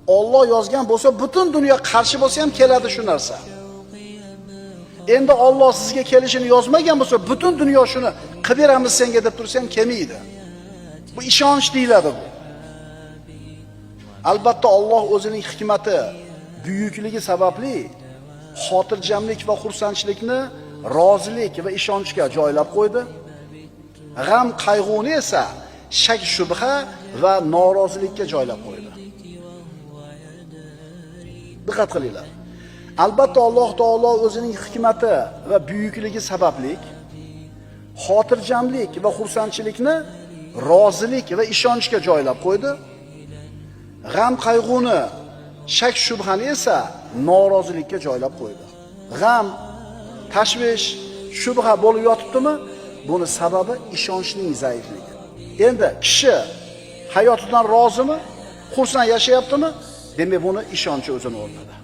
Alloh yozgan bo'lsa, butun dunyo qarshi bo'lsa ham keladi shu narsa. Endi Alloh sizga kelishini yozmagan bo'lsa, butun dunyo shuni qilib beramiz senga deb tursa ham kelmaydi. Bu ishonch deyiladi bu. Albatta Alloh o'zining hikmati, buyukligi sababli xotirjamlik va xursandchilikni rozilik va ishonchga joylab qo'ydi. G'am, qayg'uni esa shak, shubha va norozilikka joylab qo'ydi. Diqqat qilinglar. Albatta Alloh taolo o'zining hikmati va buyukligi sababli xotirjamlik va xursandchilikni rozilik va ishonchga joylab qo'ydi. G'am, qayg'uni, shak, shubhani esa norozilikka joylab qo'ydi. G'am, tashvish, shubha bo'lib yotibdimi? Buni sababi ishonchning zaifligi. Endi kishi hayotidan rozimi? Xursand yashayaptimi? Demak, buni ishonchi o'zini o'rnida.